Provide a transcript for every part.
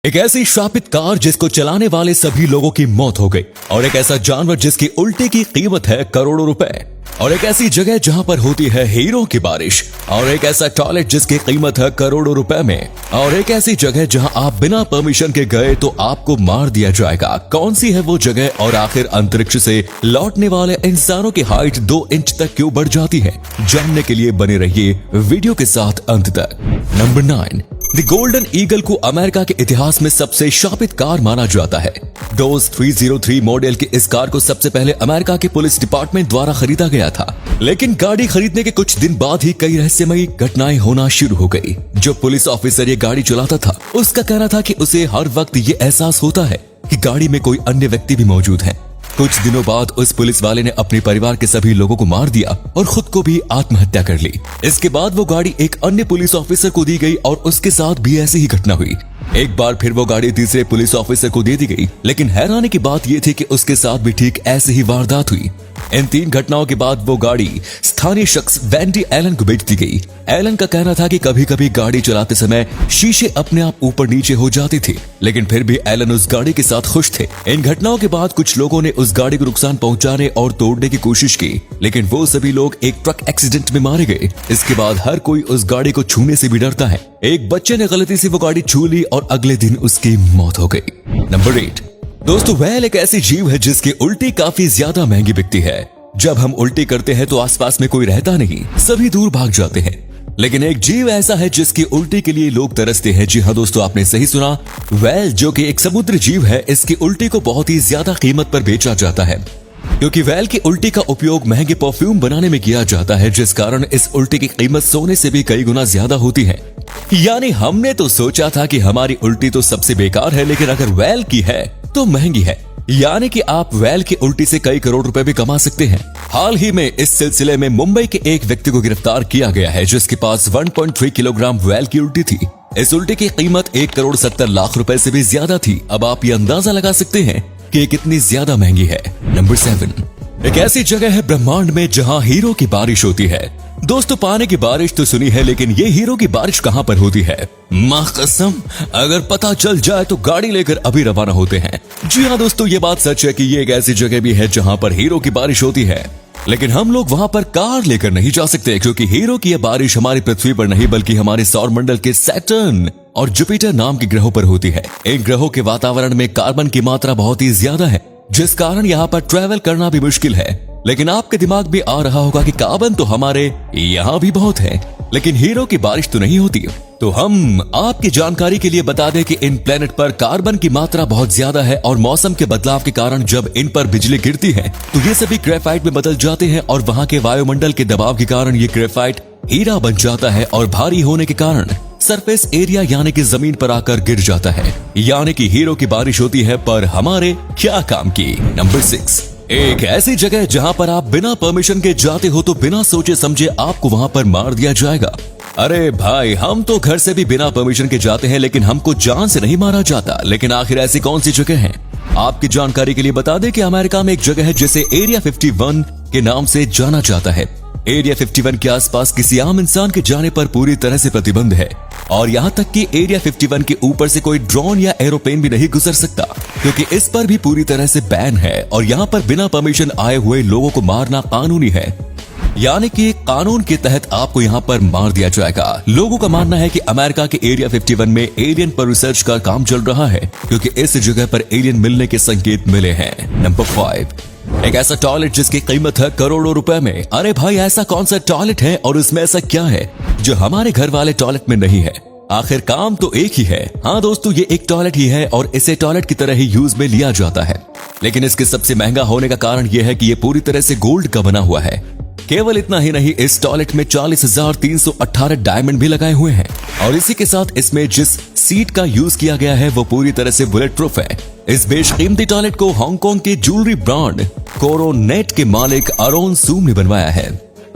एक ऐसी श्रापित कार जिसको चलाने वाले सभी लोगों की मौत हो गई, और एक ऐसा जानवर जिसकी उल्टी की कीमत है करोड़ों रुपए, और एक ऐसी जगह जहां पर होती है हीरों की बारिश, और एक ऐसा टॉयलेट जिसकी कीमत है करोड़ों रुपए में, और एक ऐसी जगह जहां आप बिना परमिशन के गए तो आपको मार दिया जाएगा। कौन सी है वो जगह, और आखिर अंतरिक्ष से लौटने वाले इंसानों की हाइट 2 इंच तक क्यों बढ़ जाती है? जानने के लिए बने रहिए वीडियो के साथ अंत तक। नंबर 9, द गोल्डन ईगल को अमेरिका के इतिहास में सबसे शापित कार माना जाता है। डोज 303 मॉडल की इस कार को सबसे पहले अमेरिका के पुलिस डिपार्टमेंट द्वारा खरीदा गया था, लेकिन गाड़ी खरीदने के कुछ दिन बाद ही कई रहस्यमयी घटनाएं होना शुरू हो गई। जो पुलिस ऑफिसर ये गाड़ी चलाता था, उसका कहना था कि उसे हर वक्त ये एहसास होता है कि गाड़ी में कोई अन्य व्यक्ति भी मौजूद है। कुछ दिनों बाद उस पुलिस वाले ने अपने परिवार के सभी लोगों को मार दिया और खुद को भी आत्महत्या कर ली। इसके बाद वो गाड़ी एक अन्य पुलिस ऑफिसर को दी गई और उसके साथ भी ऐसी ही घटना हुई। एक बार फिर वो गाड़ी तीसरे पुलिस ऑफिसर को दे दी गई, लेकिन हैरानी की बात यह थी कि उसके साथ भी ठीक ऐसी ही वारदात हुई। इन 3 घटनाओं के बाद वो गाड़ी स्थानीय शख्स वेंडी एलन को बेच दी गई। एलन का कहना था कि कभी कभी गाड़ी चलाते समय शीशे अपने आप ऊपर नीचे हो जाते थे, लेकिन फिर भी एलन उस गाड़ी के साथ खुश थे। इन घटनाओं के बाद कुछ लोगों ने उस गाड़ी को नुकसान पहुंचाने और तोड़ने की कोशिश की, लेकिन वो सभी लोग एक ट्रक एक्सीडेंट में मारे गए। इसके बाद हर कोई उस गाड़ी को छूने से भी डरता है। एक बच्चे ने गलती से वो गाड़ी छू ली और अगले दिन उसकी मौत हो गई। नंबर 8, दोस्तों व्हेल एक ऐसी जीव है जिसकी उल्टी काफी ज्यादा महंगी बिकती है। जब हम उल्टी करते हैं तो आसपास में कोई रहता नहीं, सभी दूर भाग जाते हैं। लेकिन एक जीव ऐसा है जिसकी उल्टी के लिए लोग तरसते हैं। जी हाँ दोस्तों, आपने सही सुना, व्हेल जो कि एक समुद्री जीव है, इसकी उल्टी को बहुत ही ज्यादा कीमत पर बेचा जाता है, क्योंकि व्हेल की उल्टी का उपयोग महंगे परफ्यूम बनाने में किया जाता है, जिस कारण इस उल्टी की कीमत सोने से भी कई गुना ज्यादा होती है। यानी हमने तो सोचा था कि हमारी उल्टी तो सबसे बेकार है, लेकिन अगर व्हेल की है तो महंगी है। यानी कि आप व्हेल की उल्टी से कई करोड़ रुपए भी कमा सकते हैं। हाल ही में इस सिलसिले में मुंबई के एक व्यक्ति को गिरफ्तार किया गया है, जिसके पास 1.3 किलोग्राम व्हेल की उल्टी थी। इस उल्टी की कीमत 1,70,00,000 रुपए से भी ज्यादा थी। अब आप ये अंदाजा लगा सकते हैं कि ये कितनी ज्यादा महंगी है। नंबर 7, एक ऐसी जगह है ब्रह्मांड में जहां हीरो की बारिश होती है। दोस्तों पानी की बारिश तो सुनी है, लेकिन ये हीरो की बारिश कहां पर होती है? मां कसम, अगर पता चल जाए तो गाड़ी लेकर अभी रवाना होते हैं। जी हाँ दोस्तों, ये बात सच है कि ये एक ऐसी जगह भी है जहां पर हीरो की बारिश होती है, लेकिन हम लोग वहां पर कार लेकर नहीं जा सकते, क्योंकि हीरो की यह बारिश हमारी पृथ्वी पर नहीं बल्कि हमारे सौर मंडल के सैटर्न और जुपिटर नाम के ग्रहों पर होती है। इन ग्रहों के वातावरण में कार्बन की मात्रा बहुत ही ज्यादा है, जिस कारण यहाँ पर ट्रेवल करना भी मुश्किल है। लेकिन आपके दिमाग में आ रहा होगा कि कार्बन तो हमारे यहाँ भी बहुत है, लेकिन हीरो की बारिश तो नहीं होती। तो हम आपकी जानकारी के लिए बता दें कि इन प्लेनेट पर कार्बन की मात्रा बहुत ज्यादा है, और मौसम के बदलाव के कारण जब इन पर बिजली गिरती है तो ये सभी ग्रेफाइट में बदल जाते हैं, और वहाँ के वायुमंडल के दबाव के कारण ये ग्रेफाइट हीरा बन जाता है, और भारी होने के कारण सरफेस एरिया यानी कि जमीन पर आकर गिर जाता है। यानी कि हीरो की बारिश होती है, पर हमारे क्या काम की। नंबर 6, एक ऐसी जगह जहां पर आप बिना परमिशन के जाते हो तो बिना सोचे समझे आपको वहां पर मार दिया जाएगा। अरे भाई, हम तो घर से भी बिना परमिशन के जाते हैं, लेकिन हमको जान से नहीं मारा जाता। लेकिन आखिर ऐसी कौन सी जगह है? आपकी जानकारी के लिए बता दें कि अमेरिका में एक जगह है जिसे एरिया 51 के नाम से जाना जाता है। एरिया 51 के आसपास किसी आम इंसान के जाने पर पूरी तरह से प्रतिबंध है, और यहाँ तक कि एरिया 51 के ऊपर से कोई ड्रोन या एरोप्लेन भी नहीं गुजर सकता, क्योंकि इस पर भी पूरी तरह से बैन है। और यहाँ पर बिना परमिशन आए हुए लोगों को मारना कानूनी है, यानी कि कानून के तहत आपको यहाँ पर मार दिया जाएगा। लोगों का मानना है कि अमेरिका के एरिया 51 में एलियन पर रिसर्च का काम चल रहा है, क्योंकि इस जगह पर एलियन मिलने के संकेत मिले हैं। नंबर 5, एक ऐसा टॉयलेट जिसकी कीमत है करोड़ों रुपए में। अरे भाई, ऐसा कौन सा टॉयलेट है और उसमें ऐसा क्या है जो हमारे घर वाले टॉयलेट में नहीं है? आखिर काम तो एक ही है। हाँ दोस्तों, ये एक टॉयलेट ही है और इसे टॉयलेट की तरह ही यूज में लिया जाता है, लेकिन इसके सबसे महंगा होने का कारण यह है कि ये पूरी तरह से गोल्ड का बना हुआ है। केवल इतना ही नहीं, इस टॉयलेट में 40,318 डायमंड भी लगाए हुए हैं, और इसी के साथ इसमें जिस सीट का यूज किया गया है वो पूरी तरह से बुलेट प्रूफ है। इस बेशकीमती टॉयलेट को हांगकांग के ज्वेलरी ब्रांड कोरोनेट के मालिक अरोन सूम ने बनवाया है।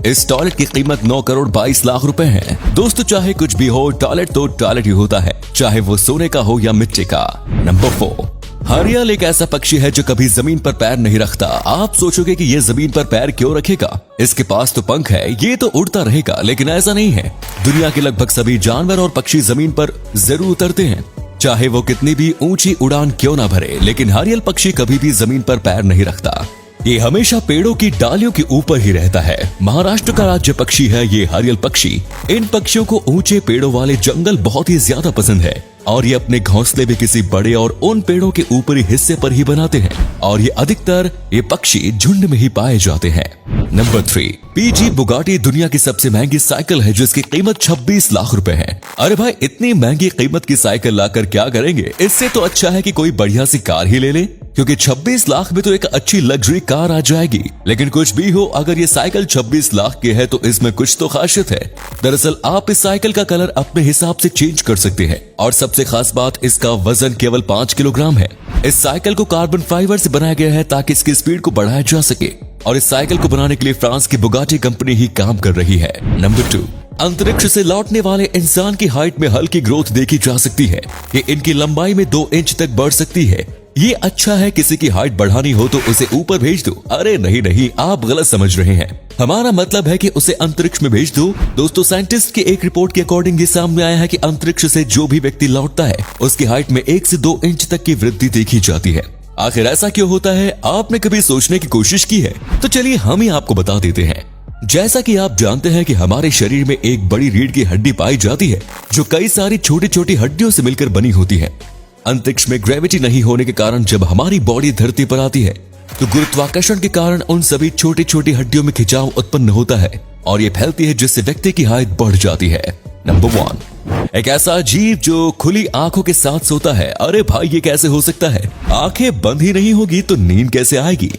इस टॉयलेट की कीमत 9,22,00,000 रुपए है। दोस्तों चाहे कुछ भी हो, टॉयलेट तो टॉयलेट ही होता है, चाहे वो सोने का हो या मिट्टी का। नंबर 4, हरियल एक ऐसा पक्षी है जो कभी जमीन पर पैर नहीं रखता। आप सोचोगे कि ये जमीन पर पैर क्यों रखेगा, इसके पास तो पंख है, ये तो उड़ता रहेगा, लेकिन ऐसा नहीं है। दुनिया के लगभग सभी जानवर और पक्षी जमीन पर जरूर उतरते हैं। चाहे वो कितनी भी ऊंची उड़ान क्यों ना भरे, लेकिन हरियल पक्षी कभी भी जमीन पर पैर नहीं रखता। ये हमेशा पेड़ों की डालियों के ऊपर ही रहता है। महाराष्ट्र का राज्य पक्षी है ये हरियल पक्षी। इन पक्षियों को ऊंचे पेड़ों वाले जंगल बहुत ही ज्यादा पसंद है और ये अपने घोंसले भी किसी बड़े और उन पेड़ों के ऊपरी हिस्से पर ही बनाते हैं और ये अधिकतर ये पक्षी झुंड में ही पाए जाते हैं। नंबर 3, PG बुगाटी दुनिया की सबसे महंगी साइकिल है जिसकी कीमत 26 लाख रुपए है। अरे भाई, इतनी महंगी कीमत की साइकिल लाकर क्या करेंगे? इससे तो अच्छा है कि कोई बढ़िया सी कार ही ले ले, क्योंकि 26 लाख में तो एक अच्छी लग्जरी कार आ जाएगी। लेकिन कुछ भी हो, अगर ये साइकिल 26 लाख की है तो इसमें कुछ तो खासियत है। दरअसल आप इस साइकिल का कलर अपने हिसाब से चेंज कर सकते हैं और सबसे खास बात, इसका वजन केवल 5 किलोग्राम है। इस साइकिल को कार्बन फाइबर से बनाया गया है ताकि इसकी स्पीड को बढ़ाया जा सके और इस साइकिल को बनाने के लिए फ्रांस की बुगाटी कंपनी ही काम कर रही है। नंबर 2, अंतरिक्ष से लौटने वाले इंसान की हाइट में हल्की ग्रोथ देखी जा सकती है। ये इनकी लंबाई में 2 इंच तक बढ़ सकती है। ये अच्छा है, किसी की हाइट बढ़ानी हो तो उसे ऊपर भेज दो। अरे नहीं, आप गलत समझ रहे हैं। हमारा मतलब है कि उसे अंतरिक्ष में भेज दो। दोस्तों, साइंटिस्ट की एक रिपोर्ट के अकॉर्डिंग ये सामने आया है कि अंतरिक्ष से जो भी व्यक्ति लौटता है उसकी हाइट में 1 से 2 इंच तक की वृद्धि देखी जाती है। आखिर ऐसा क्यों होता है? आपने कभी सोचने की कोशिश की है? तो चलिए हम ही आपको बता देते हैं। जैसा कि आप जानते हैं कि हमारे शरीर में एक बड़ी रीढ़ की हड्डी पाई जाती है जो कई सारी छोटी छोटी हड्डियों से मिलकर बनी होती है। अंतरिक्ष में ग्रेविटी नहीं होने के कारण जब हमारी बॉडी धरती पर आती है तो गुरुत्वाकर्षण के कारण उन सभी छोटी छोटी हड्डियों में खिंचाव उत्पन्न होता है और ये फैलती है, जिससे व्यक्ति की हाइट बढ़ जाती है। नंबर 1, एक ऐसा जीव जो खुली आंखों के साथ सोता है। अरे भाई, ये कैसे हो सकता है? आंखें बंद ही नहीं होगी तो नींद कैसे आएगी?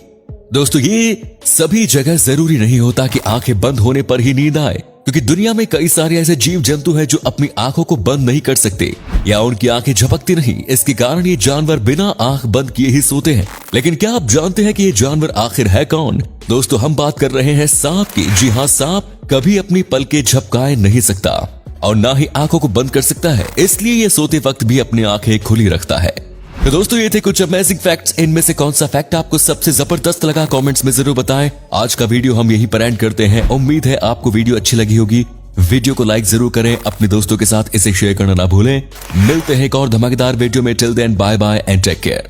दोस्तों, ये सभी जगह जरूरी नहीं होता कि आंखें बंद होने पर ही नींद आए, क्योंकि दुनिया में कई सारे ऐसे जीव जंतु हैं जो अपनी आंखों को बंद नहीं कर सकते या उनकी आंखें झपकती नहीं। इसके कारण ये जानवर बिना आंख बंद किए ही सोते हैं। लेकिन क्या आप जानते हैं कि ये जानवर आखिर है कौन? दोस्तों, हम बात कर रहे हैं सांप की। जी हाँ, सांप कभी अपनी पलकें झपकाए नहीं सकता और ना ही आंखों को बंद कर सकता है, इसलिए ये सोते वक्त भी अपनी आंखें खुली रखता है। तो दोस्तों, ये थे कुछ अमेजिंग फैक्ट्स। इनमें से कौन सा फैक्ट आपको सबसे जबरदस्त लगा, कमेंट्स में जरूर बताएं। आज का वीडियो हम यहीं पर एंड करते हैं। उम्मीद है आपको वीडियो अच्छी लगी होगी। वीडियो को लाइक जरूर करें, अपने दोस्तों के साथ इसे शेयर करना ना भूलें। मिलते हैं एक और धमाकेदार वीडियो में। Till then, bye bye and take care.